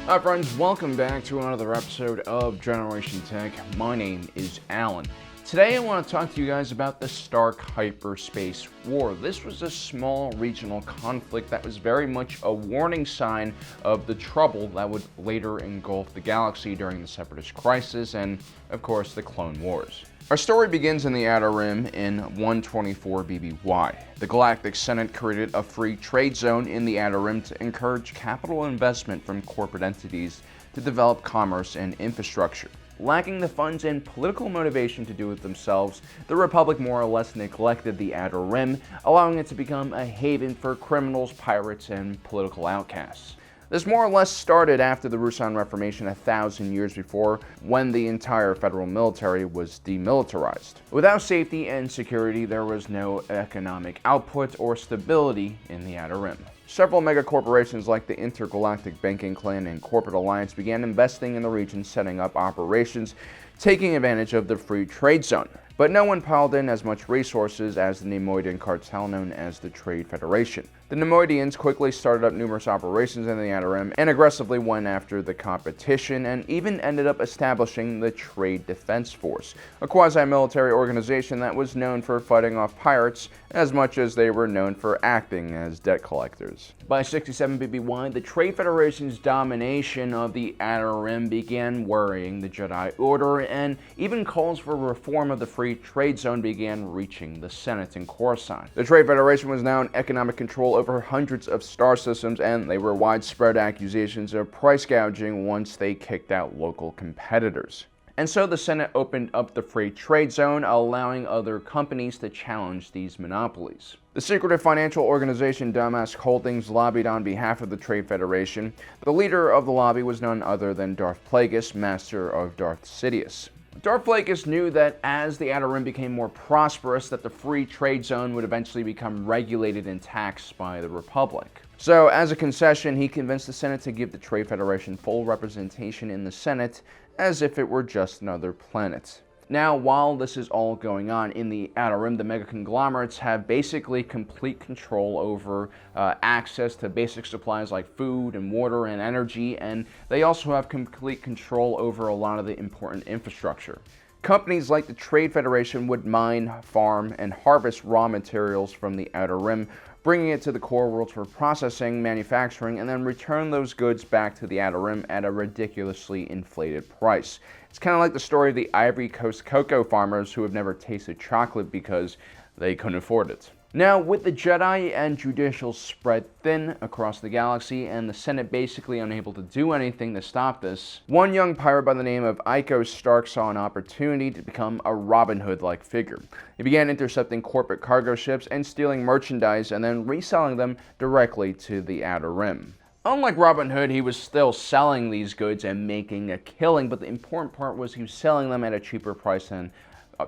Hi friends, welcome back to another episode of Generation Tech. My name is Alan. Today I want to talk to you guys about the Stark Hyperspace War. This was a small regional conflict that was very much a warning sign of the trouble that would later engulf the galaxy during the Separatist Crisis and, of course, the Clone Wars. Our story begins in the Outer Rim in 124 BBY. The Galactic Senate created a free trade zone in the Outer Rim to encourage capital investment from corporate entities to develop commerce and infrastructure. Lacking the funds and political motivation to do it themselves, the Republic more or less neglected the Outer Rim, allowing it to become a haven for criminals, pirates, and political outcasts. This more or less started after the Ruusan Reformation 1,000 years before, when the entire federal military was demilitarized. Without safety and security, there was no economic output or stability in the Outer Rim. Several megacorporations like the Intergalactic Banking Clan and Corporate Alliance began investing in the region, setting up operations, taking advantage of the free trade zone. But no one piled in as much resources as the Neimoidian cartel known as the Trade Federation. The Neimoidians quickly started up numerous operations in the Outer Rim and aggressively went after the competition and even ended up establishing the Trade Defense Force, a quasi-military organization that was known for fighting off pirates as much as they were known for acting as debt collectors. By 67 BBY, the Trade Federation's domination of the Outer Rim began worrying the Jedi Order, and even calls for reform of the Free Trade Zone began reaching the Senate in Coruscant. The Trade Federation was now in economic control over hundreds of star systems, and there were widespread accusations of price gouging once they kicked out local competitors. And so the Senate opened up the Free Trade Zone, allowing other companies to challenge these monopolies. The secretive financial organization Damask Holdings lobbied on behalf of the Trade Federation. The leader of the lobby was none other than Darth Plagueis, master of Darth Sidious. Darth Plagueis knew that as the Outer Rim became more prosperous, that the Free Trade Zone would eventually become regulated and taxed by the Republic. So, as a concession, he convinced the Senate to give the Trade Federation full representation in the Senate, as if it were just another planet. Now, while this is all going on in the Outer Rim, the mega conglomerates have basically complete control over access to basic supplies like food and water and energy, and they also have complete control over a lot of the important infrastructure. Companies like the Trade Federation would mine, farm, and harvest raw materials from the Outer Rim, bringing it to the core worlds for processing, manufacturing, and then return those goods back to the Outer Rim at a ridiculously inflated price. It's kind of like the story of the Ivory Coast cocoa farmers who have never tasted chocolate because they couldn't afford it. Now, with the Jedi and judicial spread thin across the galaxy and the Senate basically unable to do anything to stop this, one young pirate by the name of Iko Stark saw an opportunity to become a Robin Hood-like figure. He began intercepting corporate cargo ships and stealing merchandise and then reselling them directly to the Outer Rim. Unlike Robin Hood, he was still selling these goods and making a killing, but the important part was he was selling them at a cheaper price than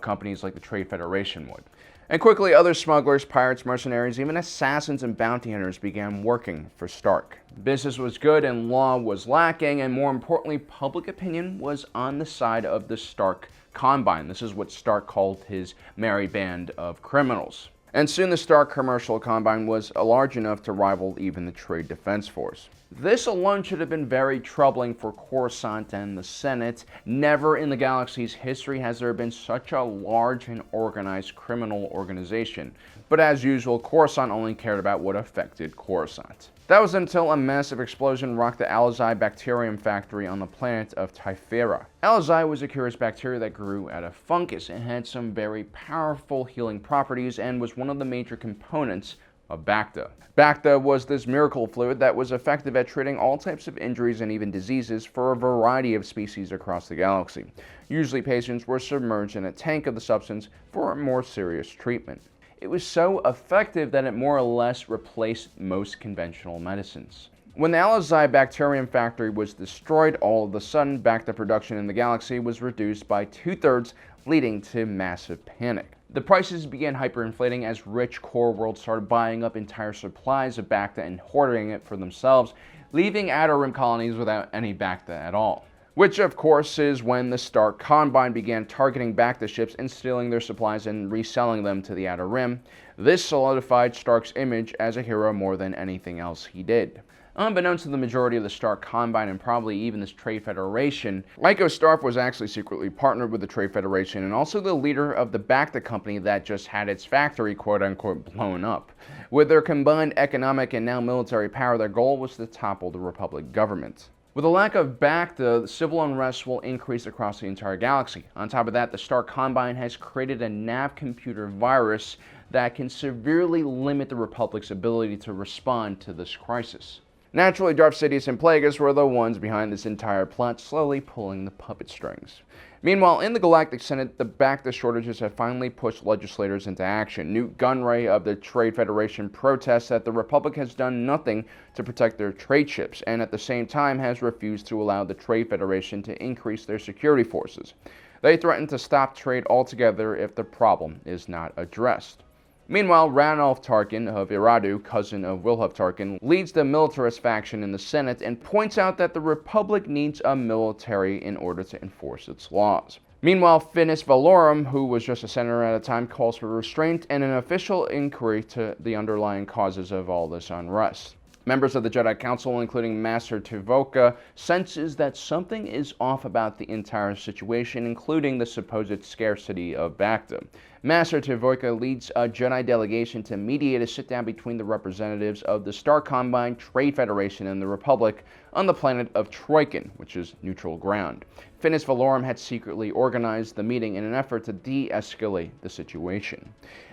companies like the Trade Federation would. And quickly, other smugglers, pirates, mercenaries, even assassins and bounty hunters began working for Stark. Business was good and law was lacking, and more importantly, public opinion was on the side of the Stark Combine. This is what Stark called his merry band of criminals. And soon the Stark Commercial Combine was large enough to rival even the Trade Defense Force. This alone should have been very troubling for Coruscant and the Senate. Never in the galaxy's history has there been such a large and organized criminal organization. But as usual, Coruscant only cared about what affected Coruscant. That was until a massive explosion rocked the Alizai bacterium factory on the planet of Typhera. Alizai was a curious bacteria that grew out of fungus and had some very powerful healing properties and was one of the major components of Bacta. Bacta was this miracle fluid that was effective at treating all types of injuries and even diseases for a variety of species across the galaxy. Usually patients were submerged in a tank of the substance for a more serious treatment. It was so effective that it more or less replaced most conventional medicines. When the Alizai bacterium factory was destroyed, all of a sudden, Bacta production in the galaxy was reduced by 2/3, leading to massive panic. The prices began hyperinflating as rich core worlds started buying up entire supplies of Bacta and hoarding it for themselves, leaving Outer Rim colonies without any Bacta at all. Which, of course, is when the Stark Combine began targeting Bacta ships and stealing their supplies and reselling them to the Outer Rim. This solidified Stark's image as a hero more than anything else he did. Unbeknownst to the majority of the Stark Combine and probably even this Trade Federation, Lyco Stark was actually secretly partnered with the Trade Federation and also the leader of the Bacta company that just had its factory quote-unquote blown up. With their combined economic and now military power, their goal was to topple the Republic government. With a lack of Bacta, civil unrest will increase across the entire galaxy. On top of that, the Stark Combine has created a nav computer virus that can severely limit the Republic's ability to respond to this crisis. Naturally, Darth Sidious and Plagueis were the ones behind this entire plot, slowly pulling the puppet strings. Meanwhile, in the Galactic Senate, the Bacta shortages have finally pushed legislators into action. Newt Gunray of the Trade Federation protests that the Republic has done nothing to protect their trade ships, and at the same time has refused to allow the Trade Federation to increase their security forces. They threaten to stop trade altogether if the problem is not addressed. Meanwhile, Ranulph Tarkin of Iradu, cousin of Wilhuff Tarkin, leads the militarist faction in the Senate and points out that the Republic needs a military in order to enforce its laws. Meanwhile, Finis Valorum, who was just a senator at the time, calls for restraint and an official inquiry to the underlying causes of all this unrest. Members of the Jedi Council, including Master Tuvoka, senses that something is off about the entire situation, including the supposed scarcity of Bacta. Master Tuvoka leads a Jedi delegation to mediate a sit-down between the representatives of the Stark Combine, Trade Federation, and the Republic on the planet of Troikan, which is neutral ground. Finis Valorum had secretly organized the meeting in an effort to de-escalate the situation.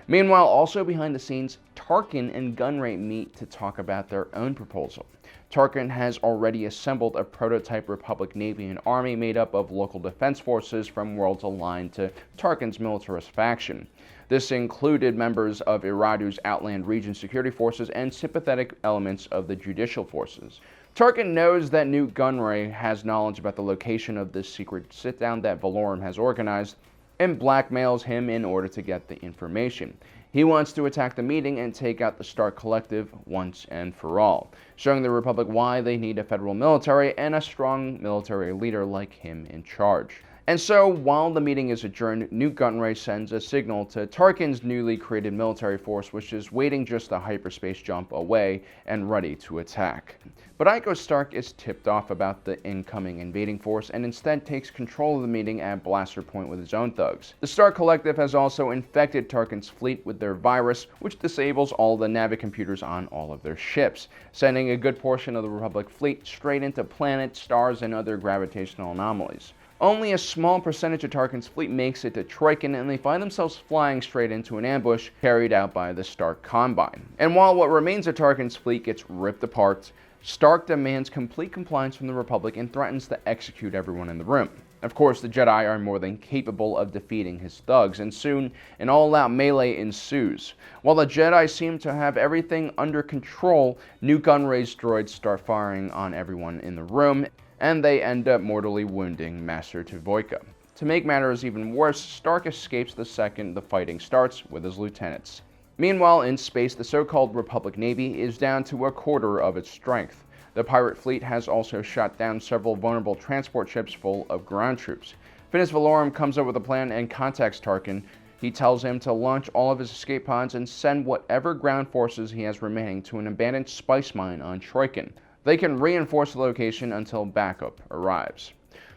Meanwhile, also behind the scenes, Tarkin and Gunray meet to talk about their own proposal. Tarkin has already assembled a prototype Republic Navy and Army made up of local defense forces from worlds aligned to Tarkin's militarist faction. This included members of Iradu's Outland Region security forces and sympathetic elements of the judicial forces. Tarkin knows that Newt Gunray has knowledge about the location of this secret sit-down that Valorum has organized and blackmails him in order to get the information. He wants to attack the meeting and take out the Stark Collective once and for all, showing the Republic why they need a federal military and a strong military leader like him in charge. And so, while the meeting is adjourned, Newt Gunray sends a signal to Tarkin's newly created military force, which is waiting just a hyperspace jump away and ready to attack. But Lyco Stark is tipped off about the incoming invading force and instead takes control of the meeting at Blaster Point with his own thugs. The Stark Collective has also infected Tarkin's fleet with their virus, which disables all the navicomputers on all of their ships, sending a good portion of the Republic fleet straight into planets, stars, and other gravitational anomalies. Only a small percentage of Tarkin's fleet makes it to Troikan, and they find themselves flying straight into an ambush carried out by the Stark Combine. And while what remains of Tarkin's fleet gets ripped apart, Stark demands complete compliance from the Republic and threatens to execute everyone in the room. Of course, the Jedi are more than capable of defeating his thugs, and soon an all-out melee ensues. While the Jedi seem to have everything under control, Newt Gunray's droids start firing on everyone in the room, and they end up mortally wounding Master Tuvoka. To make matters even worse, Stark escapes the second the fighting starts with his lieutenants. Meanwhile, in space, the so-called Republic Navy is down to a quarter of its strength. The pirate fleet has also shot down several vulnerable transport ships full of ground troops. Finis Valorum comes up with a plan and contacts Tarkin. He tells him to launch all of his escape pods and send whatever ground forces he has remaining to an abandoned spice mine on Troikan. They can reinforce the location until backup arrives.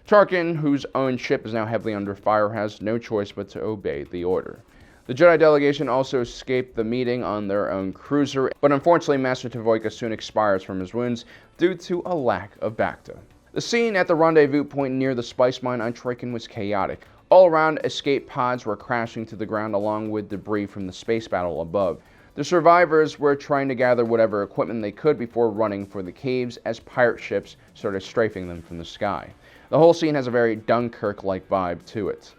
Tarkin, whose own ship is now heavily under fire, has no choice but to obey the order. The Jedi delegation also escaped the meeting on their own cruiser, but unfortunately Master Tuvoka soon expires from his wounds due to a lack of Bacta. The scene at the rendezvous point near the spice mine on Troikan was chaotic. All around, escape pods were crashing to the ground along with debris from the space battle above. The survivors were trying to gather whatever equipment they could before running for the caves as pirate ships started strafing them from the sky. The whole scene has a very Dunkirk-like vibe to it.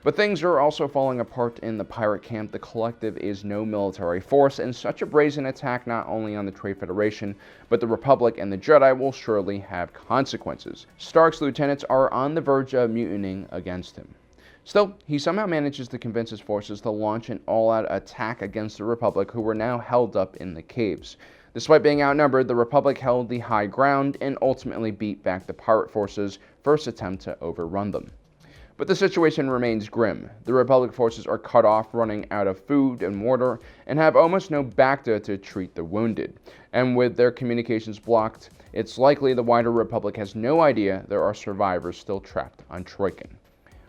But things are also falling apart in the pirate camp. The Collective is no military force, and such a brazen attack not only on the Trade Federation, but the Republic and the Jedi will surely have consequences. Stark's lieutenants are on the verge of mutinying against him. Still, he somehow manages to convince his forces to launch an all-out attack against the Republic, who were now held up in the caves. Despite being outnumbered, the Republic held the high ground and ultimately beat back the pirate forces' first attempt to overrun them. But the situation remains grim. The Republic forces are cut off, running out of food and water, and have almost no Bacta to treat the wounded. And with their communications blocked, it's likely the wider Republic has no idea there are survivors still trapped on Troikan.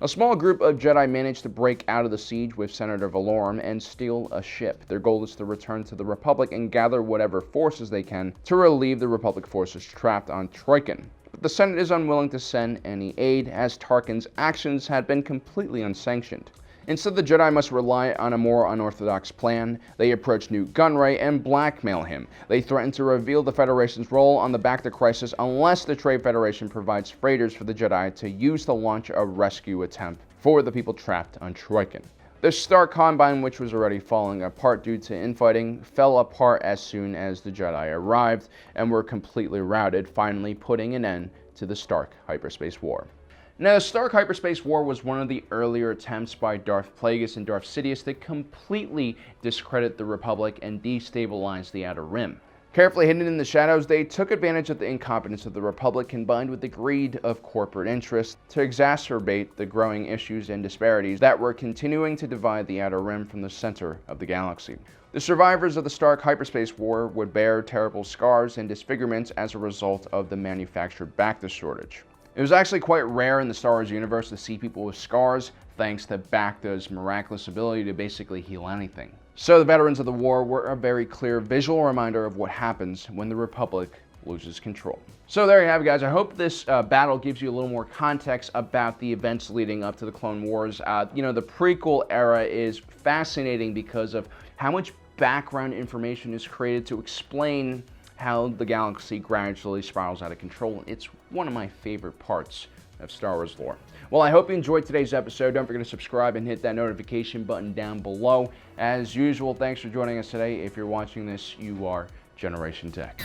A small group of Jedi manage to break out of the siege with Senator Valorum and steal a ship. Their goal is to return to the Republic and gather whatever forces they can to relieve the Republic forces trapped on Troikan. But the Senate is unwilling to send any aid, as Tarkin's actions had been completely unsanctioned. Instead, the Jedi must rely on a more unorthodox plan. They approach Newt Gunray and blackmail him. They threaten to reveal the Federation's role on the Bacta crisis unless the Trade Federation provides freighters for the Jedi to use to launch a rescue attempt for the people trapped on Troikan. The Stark Combine, which was already falling apart due to infighting, fell apart as soon as the Jedi arrived and were completely routed, finally putting an end to the Stark Hyperspace War. Now, the Stark Hyperspace War was one of the earlier attempts by Darth Plagueis and Darth Sidious to completely discredit the Republic and destabilize the Outer Rim. Carefully hidden in the shadows, they took advantage of the incompetence of the Republic combined with the greed of corporate interests to exacerbate the growing issues and disparities that were continuing to divide the Outer Rim from the center of the galaxy. The survivors of the Stark Hyperspace War would bear terrible scars and disfigurements as a result of the manufactured Bacta shortage. It was actually quite rare in the Star Wars universe to see people with scars, thanks to Bacta's miraculous ability to basically heal anything. So the veterans of the war were a very clear visual reminder of what happens when the Republic loses control. So there you have it, guys. I hope this battle gives you a little more context about the events leading up to the Clone Wars. The prequel era is fascinating because of how much background information is created to explain how the galaxy gradually spirals out of control. It's one of my favorite parts of Star Wars lore. Well, I hope you enjoyed today's episode. Don't forget to subscribe and hit that notification button down below. As usual, thanks for joining us today. If you're watching this, you are Generation Tech.